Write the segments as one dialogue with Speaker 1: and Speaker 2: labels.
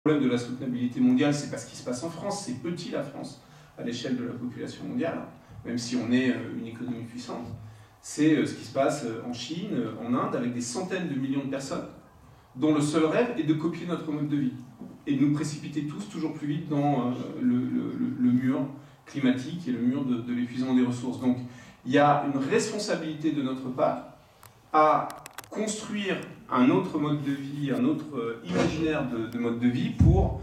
Speaker 1: problème de la soutenabilité mondiale, c'est pas ce qui se passe en France, c'est petit la France à l'échelle de la population mondiale, même si on est une économie puissante. C'est ce qui se passe en Chine, en Inde, avec des centaines de millions de personnes, dont le seul rêve est de copier notre mode de vie, et de nous précipiter tous toujours plus vite dans le mur climatique et le mur de l'épuisement des ressources. Donc il y a une responsabilité de notre part à construire un autre mode de vie, un autre imaginaire de mode de vie pour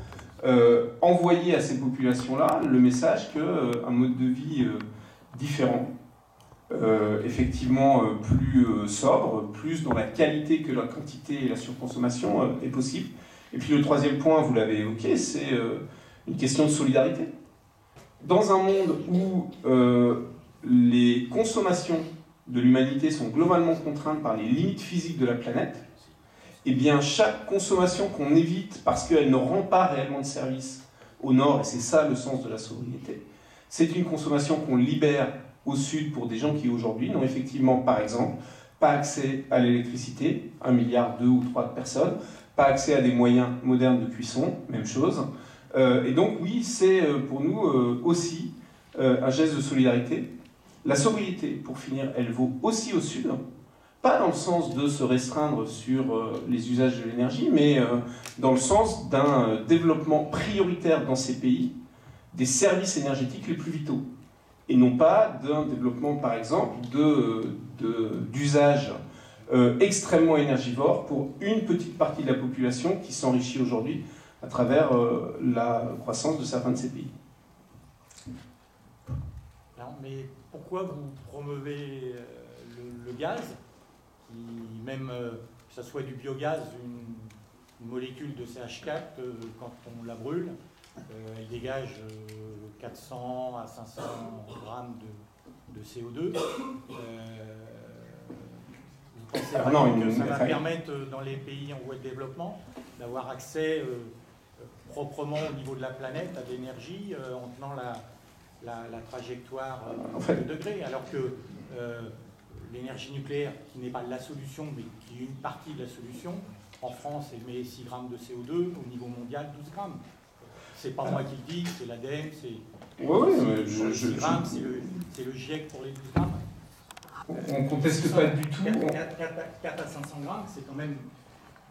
Speaker 1: envoyer à ces populations-là le message qu'un mode de vie différent, effectivement plus sobre, plus dans la qualité que la quantité et la surconsommation est possible. Et puis le troisième point, vous l'avez évoqué, c'est une question de solidarité. Dans un monde où les consommations de l'humanité sont globalement contraintes par les limites physiques de la planète, eh bien chaque consommation qu'on évite parce qu'elle ne rend pas réellement de service au nord, et c'est ça le sens de la sobriété, c'est une consommation qu'on libère au sud pour des gens qui aujourd'hui n'ont effectivement, par exemple, pas accès à l'électricité, 1,2 milliard ou 3 de personnes, pas accès à des moyens modernes de cuisson, même chose. Et donc oui, c'est pour nous aussi un geste de solidarité. La sobriété, pour finir, elle vaut aussi au sud, pas dans le sens de se restreindre sur les usages de l'énergie, mais dans le sens d'un développement prioritaire dans ces pays des services énergétiques les plus vitaux, et non pas d'un développement, par exemple, d'usages extrêmement énergivores pour une petite partie de la population qui s'enrichit aujourd'hui à travers la croissance de certains de ces pays.
Speaker 2: Non, mais pourquoi vous promeuvez le gaz, qui même, que ce soit du biogaz, une molécule de CH4, quand on la brûle, elle dégage 400 à 500 grammes de CO2. Vous pensez vraiment que ça va permettre, dans les pays en voie de développement, d'avoir accès proprement au niveau de la planète à l'énergie en tenant la trajectoire de degrés, alors que l'énergie nucléaire, qui n'est pas la solution, mais qui est une partie de la solution, en France, elle met 6 grammes de CO2, au niveau mondial, 12 grammes. C'est pas moi qui le dis, c'est l'ADEME, c'est 6 grammes, c'est le GIEC pour les 12 grammes.
Speaker 1: On ne conteste pas du tout.
Speaker 2: 4 à 500 grammes, c'est quand même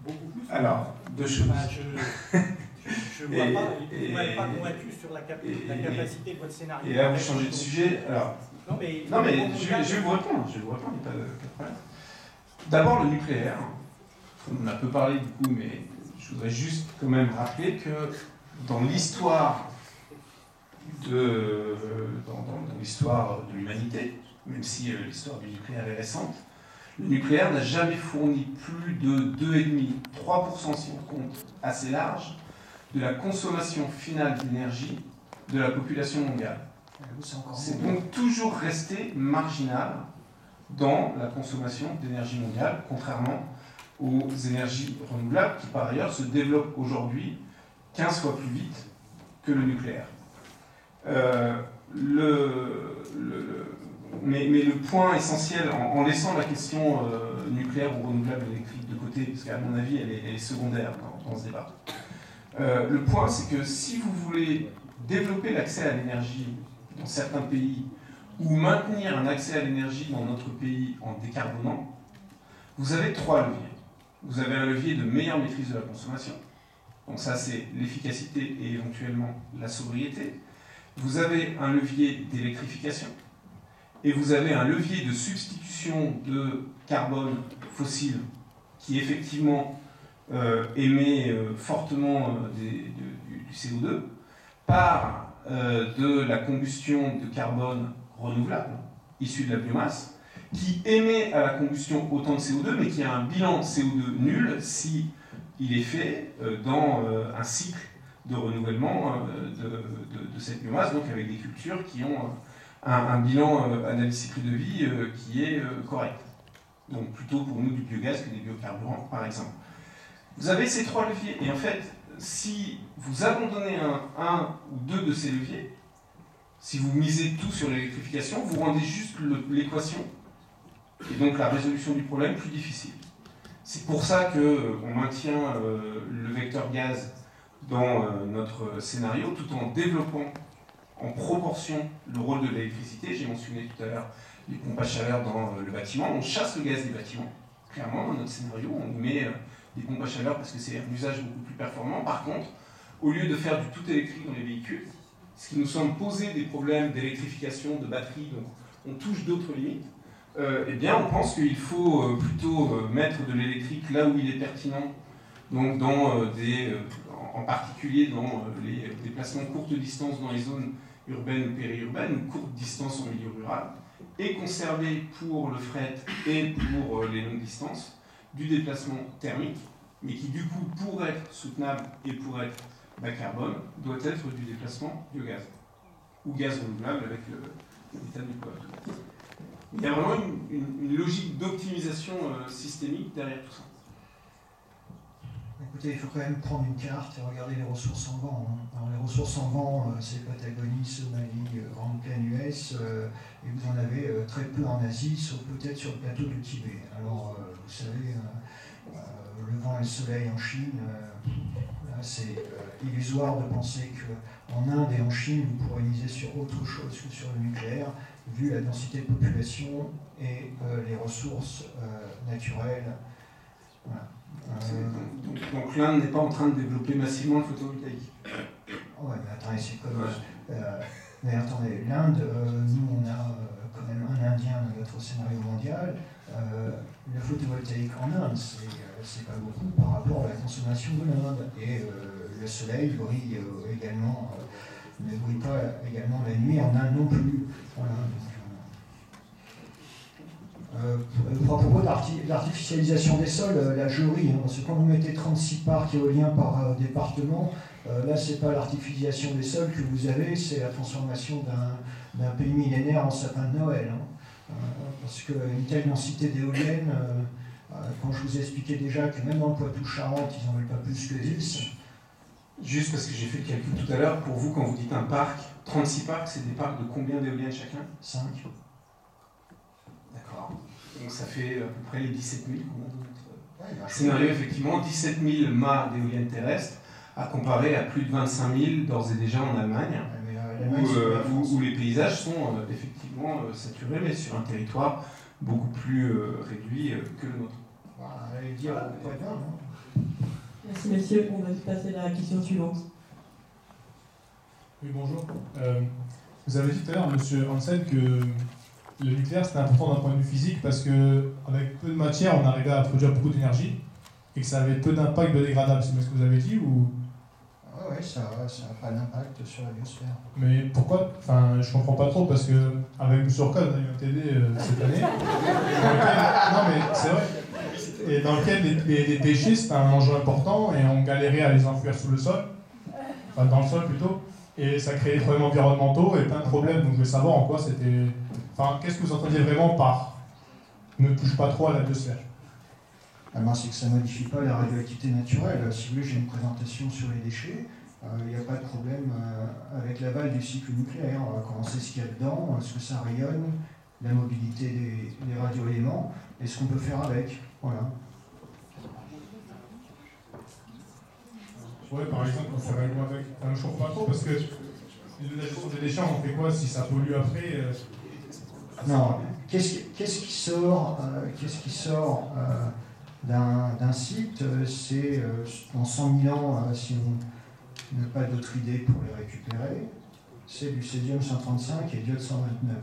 Speaker 2: beaucoup plus.
Speaker 1: Alors, deux choses.
Speaker 2: Je ne vois pas, vous ne m'avez pas convaincu sur la capacité de votre scénario.
Speaker 1: Et là, vous changez de sujet. Alors,
Speaker 2: non, mais
Speaker 1: je vais vous répondre, il n'y a pas de problème. D'abord, le nucléaire. On en a peu parlé du coup, mais je voudrais juste quand même rappeler que dans l'histoire de l'humanité, même si l'histoire du nucléaire est récente, le nucléaire n'a jamais fourni plus de 2,5-3%, si on compte assez large, de la consommation finale d'énergie de la population mondiale. C'est donc toujours resté marginal dans la consommation d'énergie mondiale, contrairement aux énergies renouvelables qui, par ailleurs, se développent aujourd'hui 15 fois plus vite que le nucléaire. Mais le point essentiel, en laissant la question nucléaire ou renouvelable électrique de côté, parce qu'à mon avis, elle est secondaire dans ce débat, le point, c'est que si vous voulez développer l'accès à l'énergie dans certains pays, ou maintenir un accès à l'énergie dans notre pays en décarbonant, vous avez 3 leviers. Vous avez un levier de meilleure maîtrise de la consommation, donc ça c'est l'efficacité et éventuellement la sobriété. Vous avez un levier d'électrification, et vous avez un levier de substitution de carbone fossile qui effectivement émet fortement du CO2 par de la combustion de carbone renouvelable, issu de la biomasse, qui émet à la combustion autant de CO2, mais qui a un bilan CO2 nul si il est fait dans un cycle de renouvellement de cette biomasse, donc avec des cultures qui ont un bilan analyse cycle de vie qui est correct. Donc plutôt pour nous du biogaz que des biocarburants, par exemple. Vous avez ces 3 leviers, et en fait, si vous abandonnez un ou 2 de ces leviers, si vous misez tout sur l'électrification, vous rendez juste l'équation, et donc la résolution du problème, plus difficile. C'est pour ça qu'on maintient le vecteur gaz dans notre scénario, tout en développant en proportion le rôle de l'électricité. J'ai mentionné tout à l'heure les pompes à chaleur dans le bâtiment. On chasse le gaz des bâtiments. Clairement, dans notre scénario, on met des pompes à chaleur parce que c'est un usage beaucoup plus performant. Par contre, au lieu de faire du tout électrique dans les véhicules, ce qui nous semble poser des problèmes d'électrification, de batterie, donc on touche d'autres limites, eh bien on pense qu'il faut plutôt mettre de l'électrique là où il est pertinent, donc en particulier dans les déplacements courte distance dans les zones urbaines ou périurbaines, ou courte distance en milieu rural, et conserver pour le fret et pour les longues distances du déplacement thermique, mais qui du coup, pour être soutenable et pour être bas carbone, doit être du déplacement biogaz, ou gaz renouvelable avec le méthane du poids. Il y a vraiment une logique d'optimisation systémique derrière tout ça.
Speaker 3: Écoutez, il faut quand même prendre une carte et regarder les ressources en vent. Alors, les ressources en vent, c'est Patagonie, Somalie, Grande Plaine US, et vous en avez très peu en Asie, sauf peut-être sur le plateau du Tibet. Alors, vous savez, le vent et le soleil en Chine, là, c'est illusoire de penser qu'en Inde et en Chine, vous pourrez miser sur autre chose que sur le nucléaire, vu la densité de population et les ressources naturelles. Voilà.
Speaker 1: Donc l'Inde n'est pas en train de développer massivement le photovoltaïque.
Speaker 3: Ouais, mais attendez, c'est comme... mais attendez, l'Inde, nous on a quand même un Indien dans notre scénario mondial. Le photovoltaïque en Inde, c'est pas beaucoup par rapport à la consommation de l'Inde. Et le soleil brille également, ne brille pas également la nuit en Inde non plus. Voilà, à propos de l'artificialisation des sols, là je ris, hein, parce que quand vous mettez 36 parcs éoliens par département, là c'est pas l'artificialisation des sols que vous avez, c'est la transformation d'un pays millénaire en sapin de Noël. Hein. Parce qu'une telle densité d'éoliennes, quand je vous ai expliqué déjà que même dans le Poitou-Charentes, ils n'en veulent pas plus que 10.
Speaker 1: Juste parce que j'ai fait le calcul tout à l'heure, pour vous, quand vous dites un parc, 36 parcs, c'est des parcs de combien d'éoliennes chacun?
Speaker 3: 5.
Speaker 1: D'accord. Donc ça fait à peu près les 17 000 qu'on a dans notre scénario, effectivement, 17 000 mâts d'éoliennes terrestres, à comparer à plus de 25 000 d'ores et déjà en Allemagne, où les paysages sont effectivement saturés, mais sur un territoire beaucoup plus réduit que le nôtre.
Speaker 3: Allez dire au point d'un,
Speaker 4: Merci messieurs, on va passer à la question suivante.
Speaker 5: Oui, bonjour. Vous avez dit tout à l'heure, monsieur Hansen, que le nucléaire c'était important d'un point de vue physique parce qu'avec peu de matière, on arrivait à produire beaucoup d'énergie et que ça avait peu d'impact biodégradable. C'est ce que vous avez dit ou...
Speaker 3: Oui, ça n'a pas d'impact sur la biosphère.
Speaker 5: Mais pourquoi? Enfin, je comprends pas trop parce qu'avec M. Orca, on a eu un TD cette année. Non, mais c'est vrai. Et dans lequel les déchets, c'était un enjeu important et on galérait à les enfouir sous le sol, enfin dans le sol plutôt, et ça créait des problèmes environnementaux et plein de problèmes. Donc je voulais savoir en quoi c'était... Enfin, qu'est-ce que vous entendiez vraiment par ne touche pas trop à la biosphère?
Speaker 3: C'est que ça ne modifie pas la radioactivité naturelle. Si vous voulez, j'ai une présentation sur les déchets. Il n'y a pas de problème avec l'aval du cycle nucléaire. Quand on sait ce qu'il y a dedans, ce que ça rayonne, la mobilité des radioéléments, et ce qu'on peut faire avec. Voilà.
Speaker 5: Ouais, par exemple, on ferait quoi avec? Enfin, je comprends pas trop parce que la gestion des déchets, on fait quoi si ça pollue après?
Speaker 3: Non, qu'est-ce qui sort d'un site? C'est dans 100 000 ans, si on n'a pas d'autre idée pour les récupérer, c'est du césium-135 et d'iode 129.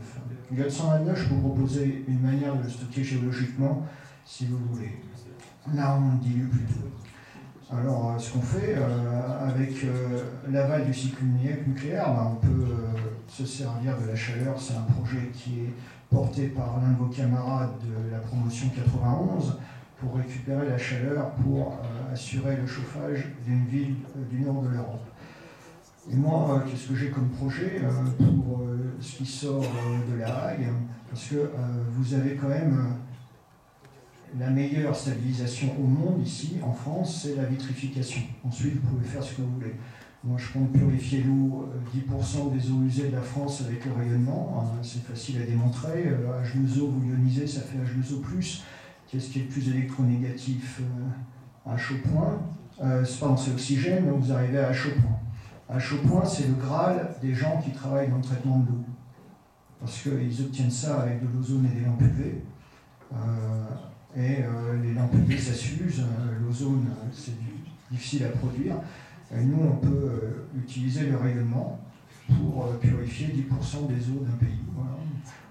Speaker 3: L'iode 129, je peux vous proposer une manière de le stocker géologiquement, si vous voulez. Là, on dilue plutôt. Alors, ce qu'on fait, avec l'aval du cycle nucléaire, on peut se servir de la chaleur. C'est un projet qui est porté par l'un de vos camarades de la promotion 91 pour récupérer la chaleur pour assurer le chauffage d'une ville du nord de l'Europe. Et moi, qu'est-ce que j'ai comme projet pour ce qui sort de la Hague? Parce que vous avez quand même la meilleure stabilisation au monde ici, en France, c'est la vitrification. Ensuite, vous pouvez faire ce que vous voulez. Moi, je compte purifier l'eau, 10% des eaux usées de la France avec le rayonnement. C'est facile à démontrer. H2O, vous ionisez, ça fait H2O+. Qu'est-ce qui est le plus électronégatif? À chaud point. c'est l'oxygène, donc vous arrivez à chaud point. À chaud point, c'est le Graal des gens qui travaillent dans le traitement de l'eau. Parce qu'ils obtiennent ça avec de l'ozone et des lampes UV. Les lampes UV, ça s'use. L'ozone, c'est difficile à produire. Et nous, on peut utiliser le rayonnement pour purifier 10% des eaux d'un pays. Voilà.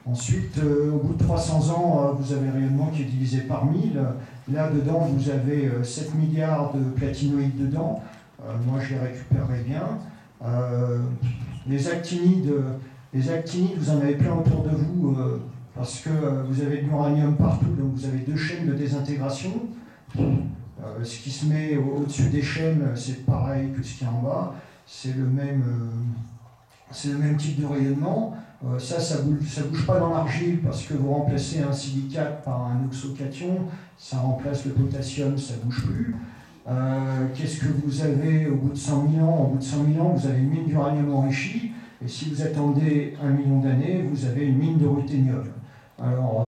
Speaker 3: Ensuite, au bout de 300 ans, vous avez un rayonnement qui est divisé par 1000. Là-dedans, vous avez 7 milliards de platinoïdes dedans. Moi, je les récupérerai bien. Les actinides, vous en avez plein autour de vous parce que vous avez de l'uranium partout, donc vous avez 2 chaînes de désintégration. Ce qui se met au-dessus des chaînes, c'est pareil que ce qu'il y a en bas. C'est le même type de rayonnement. Ça bouge pas dans l'argile parce que vous remplacez un silicate par un oxocation, ça remplace le potassium, ça bouge plus. Qu'est-ce que vous avez au bout de 100 000 ans? Au bout de 100 000 ans, vous avez une mine d'uranium enrichi, et si vous attendez 1 million d'années, vous avez une mine de ruthénium. Alors,